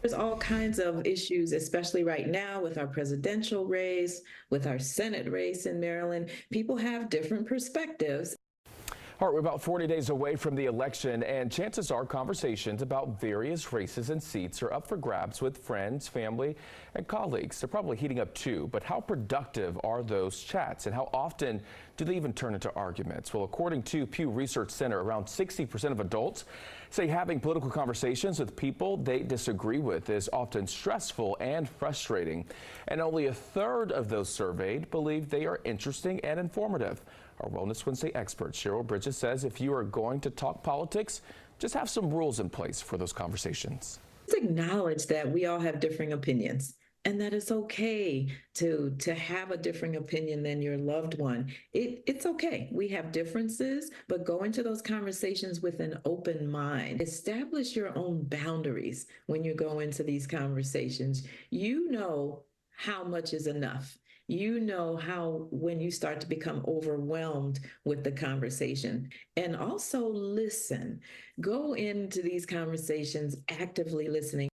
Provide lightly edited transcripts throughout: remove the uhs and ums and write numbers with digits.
There's all kinds of issues, especially right now with our presidential race, with our Senate race in Maryland. People have different perspectives. All right, we're about 40 days away from the election, and chances are conversations about various races and seats are up for grabs with friends, family, and colleagues. They're probably heating up too, but how productive are those chats, and how often do they even turn into arguments? Well, according to Pew Research Center, around 60% of adults say having political conversations with people they disagree with is often stressful and frustrating, and only a third of those surveyed believe they are interesting and informative. Our Wellness Wednesday expert, Cheryl, says if you are going to talk politics, just have some rules in place for those conversations. Let's acknowledge that we all have differing opinions and that it's okay to have a different opinion than your loved one. It's okay. We have differences, but go into those conversations with an open mind. Establish your own boundaries when you go into these conversations. You know how much is enough. You know how when you start to become overwhelmed with the conversation. And also listen. Go into these conversations actively listening.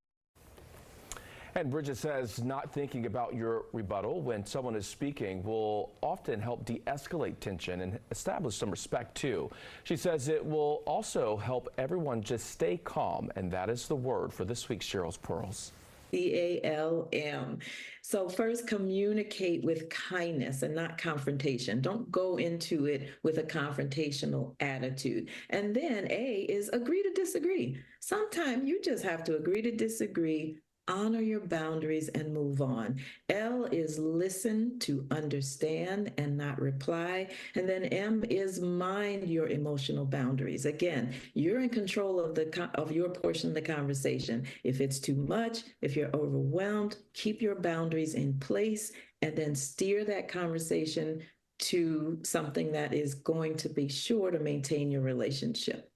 And Bridget says not thinking about your rebuttal when someone is speaking will often help de-escalate tension and establish some respect too. She says it will also help everyone just stay calm, and that is the word for this week's Cheryl's Pearls. CALM. So first, communicate with kindness and not confrontation. Don't go into it with a confrontational attitude. And then A is agree to disagree. Sometimes you just have to agree to disagree, honor your boundaries, and move on. L is listen to understand and not reply. And then M is mind your emotional boundaries. Again, you're in control of your portion of the conversation. If it's too much, if you're overwhelmed, keep your boundaries in place and then steer that conversation to something that is going to be sure to maintain your relationship.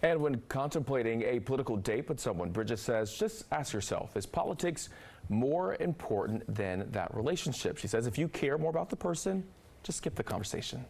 And when contemplating a political date with someone, Bridget says, just ask yourself, is politics more important than that relationship? She says if you care more about the person, just skip the conversation.